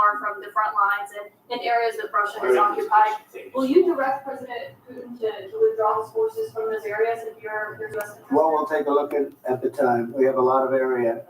far from the front lines and in areas that Russia has occupied. Will you direct President Putin to withdraw his forces from those areas if you're U.S. interested? Well, we'll take a look at the time. We have a lot of area.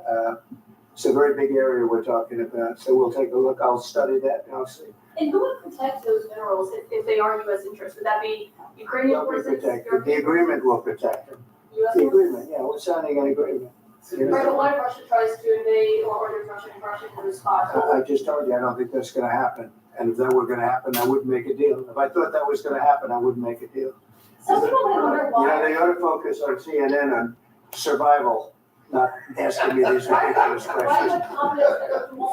It's a very big area we're talking about. So we'll take a look. I'll study that and I'll see. And who would protect those minerals if they are U.S. interests? Would that be Ukrainian forces? The agreement will protect them. U.S. The agreement, yeah, we're signing an agreement. Right, but what if Russia tries to invade or orders Russian to respond? I just told you, I don't think that's gonna happen. And if that were gonna happen, I wouldn't make a deal. If I thought that was gonna happen, I wouldn't make a deal. Some people might wonder why. They ought to focus on CNN on survival, not asking me these ridiculous questions.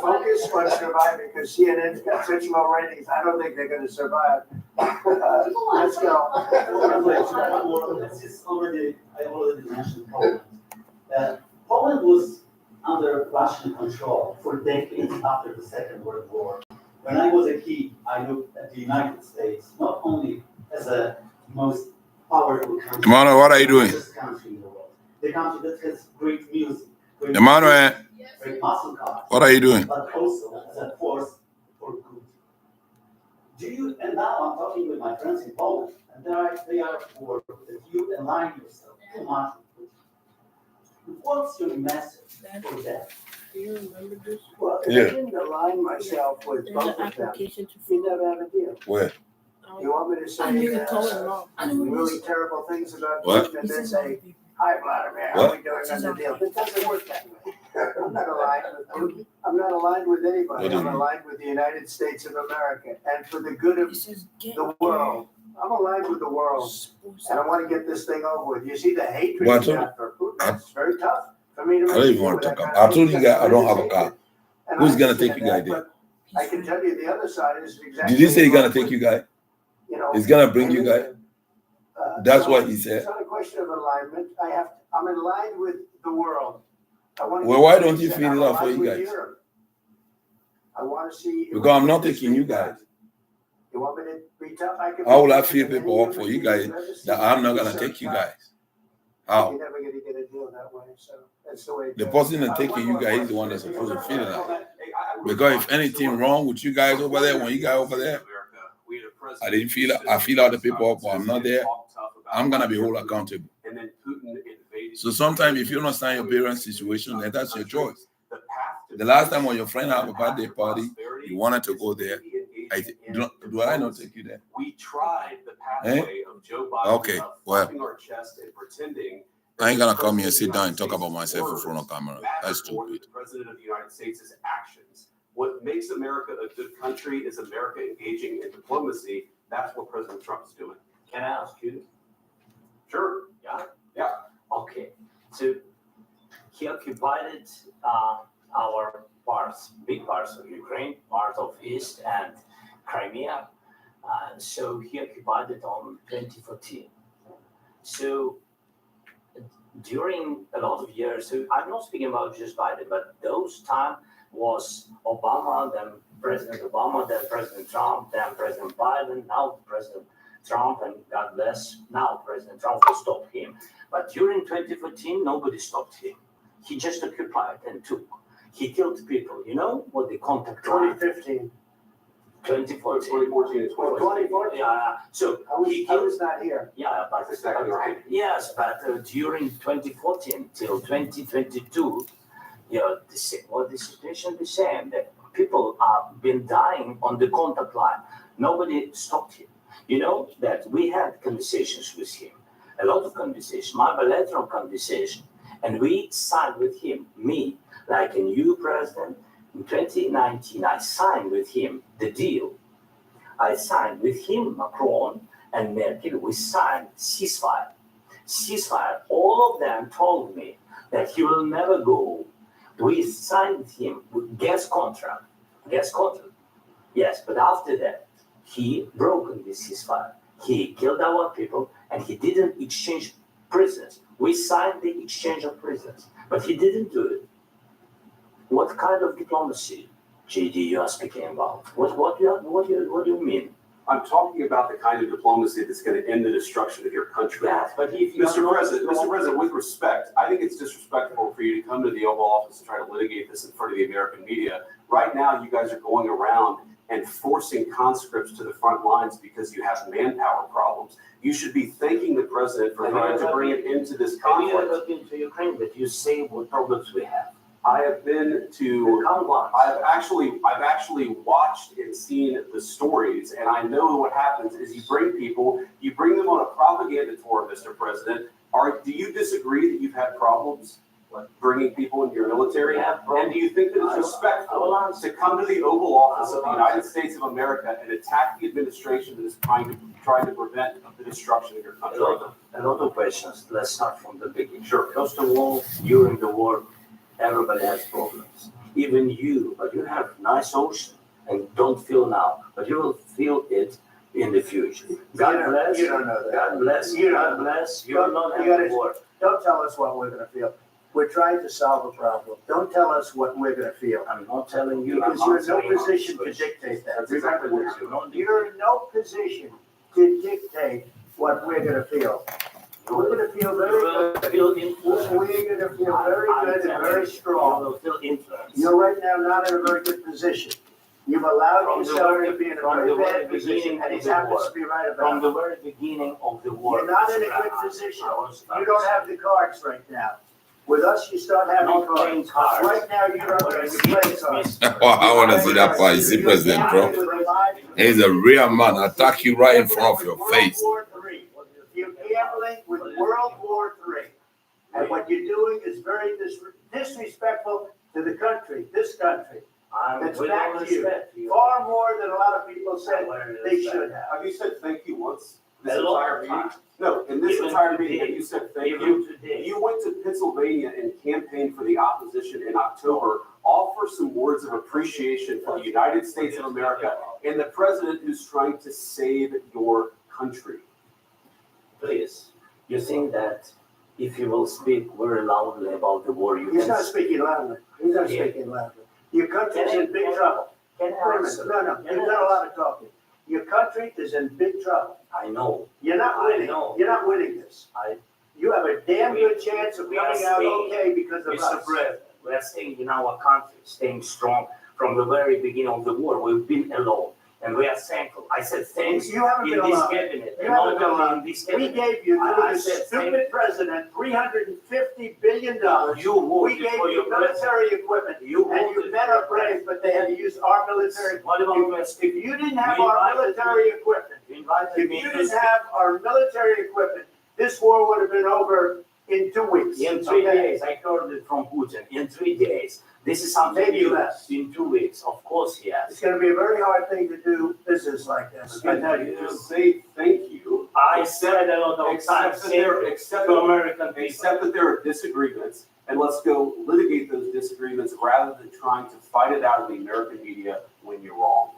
Focus on surviving, because CNN's got such low ratings, I don't think they're gonna survive. Let's go. I already mentioned Poland. Poland was under Russian control for decades after the Second World War. When I was a kid, I looked at the United States not only as a most powerful country, Emmanuel, what are you doing? Country in the world. The country that has great music, great muscle cars. What are you doing? But also as a force for good. And now I'm talking with my friends in Poland, and they are for that you align yourself too much with Putin. What's your message for that? Do you remember this? Well, if I didn't align myself with both of them, you never have a deal. Where? You want me to say really terrible things about What? Putin and then say, hi, Vladimir, how are we doing on the deal? It doesn't work that way. I'm not aligned with Putin. I'm not aligned with anybody. I'm aligned with the United States of America and for the good of the world. I'm aligned with the world, and I want to get this thing over with. You see the hatred you got for Putin. It's very tough for me to. I don't even want to talk about. I told you guys I don't have a car. Who's gonna take you guys there? I can tell you the other side is exactly. Did he say he's gonna take you guys? He's gonna bring you guys. That's what he said. It's not a question of alignment. I'm in line with the world. Well, why don't you feel it out for you guys? I want to see. Because I'm not taking you guys. You want me to be tough? How will I feel people up for you guys that I'm not gonna take you guys? How? You're never gonna get a deal that way. So that's the way. The person that's taking you guys is the one that's supposed to feel it out. Because if anything wrong with you guys over there, when you guys over there, I didn't feel it. I feel out the people up, but I'm not there. I'm gonna be held accountable. So sometimes if you don't understand your parents' situation, then that's your choice. The last time when your friend had a birthday party, you wanted to go there. Do I not take you there? We tried the pathway of Joe Biden. Okay, well, our chest and pretending. I ain't gonna come here, sit down, and talk about myself in front of camera. That's stupid. The President of the United States' actions. What makes America a good country is America engaging in diplomacy. That's what President Trump is doing. Can I ask you? Sure. Yeah. Okay. So he occupied our parts, big parts of Ukraine, part of East and Crimea. So he occupied it on 2014. So during a lot of years, so I'm not speaking about just Biden, but those time was Obama, then President Obama, then President Trump, then President Biden, now President Trump, and God bless, now President Trump will stop him. But during 2014, nobody stopped him. He just occupied and took. He killed people. You know what the contact 2015. 2014 and 2014. Yeah. So I was not here. Yeah, but yes, but during 2014 till 2022, the situation the same. That people have been dying on the contact line. Nobody stopped him. You know that we had conversations with him, a lot of conversations, my bilateral conversation, and we signed with him, me, like a new president. In 2019, I signed with him the deal. I signed with him, Macron and Merkel, we signed ceasefire. Ceasefire, all of them told me that he will never go. We signed with him with gas contract. Yes, but after that, he broke the ceasefire. He killed our people and he didn't exchange prisoners. We signed the exchange of prisoners, but he didn't do it. What kind of diplomacy, JD, you are speaking about? What do you mean? I'm talking about the kind of diplomacy that's going to end the destruction of your country. Yes, but if you Mr. President, with respect, I think it's disrespectful for you to come to the Oval Office and try to litigate this in front of the American media Right now, you guys are going around and forcing conscripts to the front lines because you have manpower problems. You should be thanking the president for trying to bring it into this Maybe you're conflict. looking to Ukraine, but you say what problems we have. I have been to, I've actually watched and seen the stories, and I know what happens is you bring them on a propaganda tour, Mr. President. Do you disagree that you've had problems bringing people into your military? And do you think that it's respectful to come to the Oval Office of the United States of America and attack the administration that is trying to prevent the destruction of your country? A lot of questions. Let's start from the beginning. Sure. First of all, during the war, everybody has problems. Even you, but you have nice ocean and don't feel now, but you will feel it in the future. God bless. You don't know that. God bless. God bless. You're not having war. Don't tell us what we're gonna feel. We're trying to solve a problem. Don't tell us what we're gonna feel. I'm not telling you. Because you're in no position to dictate that. That's exactly Remember what this. you're You're in no position to dictate what we're gonna feel. We're gonna feel very good. Feel We're influence. gonna feel very good and very strong. You will feel influence. You're right now not in a very good position. You've allowed yourself to be in a very bad position, and he happens to be right From about the it. very beginning of the war. You're not in a good position. You don't have the cards right now. With us, you start having Not playing cards. cards. Right now, you don't have to play cards. I want to see that part. You see, President Trump. He's a real man. Attack you right in front of your face. World War III. You're gambling with World War III. And what you're doing is very disrespectful to the country, this country. That's With back all to you. respect to you. Far more than a lot of people said they should have. Have you said thank you once this A lot entire of meeting? times. No, in this Even entire today. meeting, have you said thank Even you? today. You went to Pennsylvania and campaigned for the opposition in October. Offer some words of appreciation for the United States of America and the president who's trying to save your country. Please, you think that if you will speak very loudly about the war, you He's can. not speaking loudly. He's not speaking loudly. Your country's in big trouble. Can Wait I a minute. answer? No, you've done a lot of talking. Your country is in big trouble. I know. You're not I winning. know. You're not winning this. You have a damn good chance of we are coming out staying- okay because of Mr. us. President, we are staying in our country, staying strong from the very beginning of the war. We've been alone, and we are thankful. I said thanks You haven't in been this alone. cabinet, You and haven't not been only alone. in this We cabinet. gave you, I through the said stupid president, $350 billion. You We voted gave for you your president. military equipment. You And you voted men for are your brave, president. but they had to use our military. What about West? If you didn't have You our invited military equipment, You invited if me you to didn't have our military equipment, this war would have been over in 2 weeks. in 3 Okay? days. I heard it from Putin. In 3 days. This is something Maybe new. less. In 2 weeks, of course, yes. It's gonna be a very hard thing to do business like this. I tell you. Just say thank you. I said a lot of times, Except to American people. Except that there are disagreements, and let's go litigate those disagreements rather than trying to fight it out in the American media when you're wrong.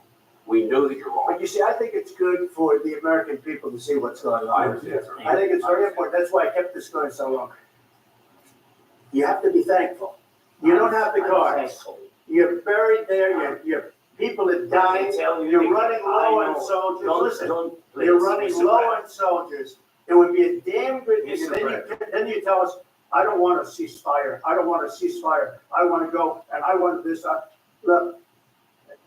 We know that you're wrong. But you see, I think it's good for the American people to see what's going I on. understand. I think it's very important. That's why I kept this going so long. You have to be thankful. You don't have the I'm cards. thankful. You're buried there. Your people are dying. You're running low on soldiers. Listen, you're running low on soldiers. It would be a damn good thing. And then you tell us, I don't want a ceasefire. I don't want a ceasefire. I want to go and I want this. Look,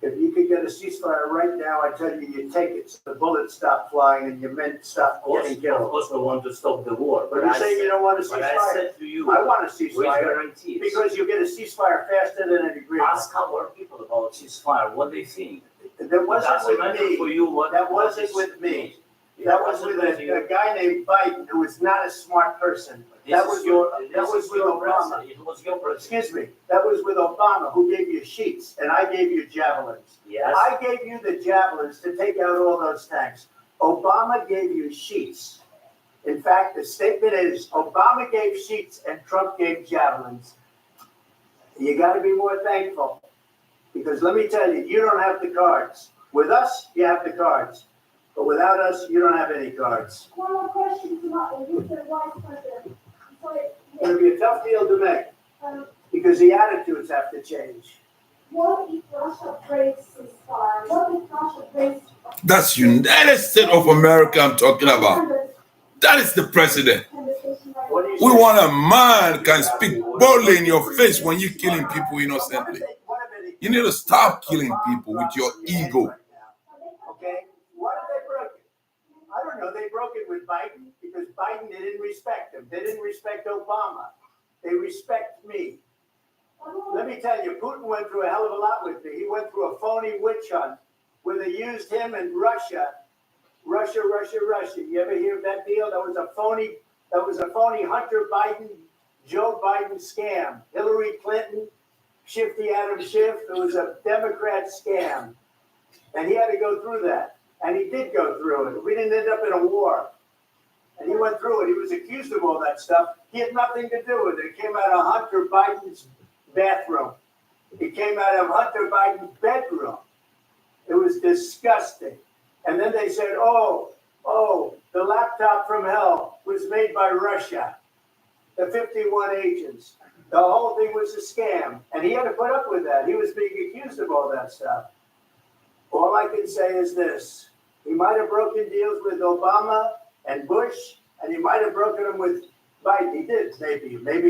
if you could get a ceasefire right now, I tell you, you take it. So the bullets stop flying and your men stop getting Of killed. course, we want to stop the war. But you're saying you don't want a But I ceasefire. said to you, I want a with ceasefire guarantees. because you get a ceasefire faster than an agreement. Ask our people about ceasefire, what they think. That wasn't Doesn't with matter for me. you what. That what wasn't is- with me. It That was wasn't with you. a guy named Biden who was not a smart person. This That is was your- that this was is with your Obama. president. It was your president. Excuse me. That was with Obama who gave you sheets and I gave you javelins. Yes. I gave you the javelins to take out all those tanks. Obama gave you sheets. In fact, the statement is Obama gave sheets and Trump gave javelins. You got to be more thankful because let me tell you, you don't have the cards. With us, you have the cards. But without us, you don't have any cards. One more question to the Vice President. So, It's going to be a tough deal to make because the attitudes have to change. what if Russia breaks ceasefire? What if Russia breaks? That's United States of America I'm talking about. That is the president. What do you We say? want a man can speak boldly in your face when you're killing people innocently. What if You need to stop killing people with your ego. Okay? Why did they break it? I don't know. They broke it with Biden because Biden, they didn't respect him. They didn't respect Obama. They respect me. Let me tell you, Putin went through a hell of a lot with me. He went through a phony witch hunt where they used him in Russia. Russia. You ever hear of that deal? That was a phony Hunter Biden, Joe Biden scam. Hillary Clinton, Shifty Adam Schiff. It was a Democrat scam. And he had to go through that. And he did go through it. We didn't end up in a war. And he went through it. He was accused of all that stuff. He had nothing to do with it. It came out of Hunter Biden's bathroom. It came out of Hunter Biden's bedroom. It was disgusting. And then they said, oh, the laptop from hell was made by Russia. The 51 agents. The whole thing was a scam. And he had to put up with that. He was being accused of all that stuff. All I can say is this. He might have broken deals with Obama and Bush, and he might have broken them with Biden. He did, maybe.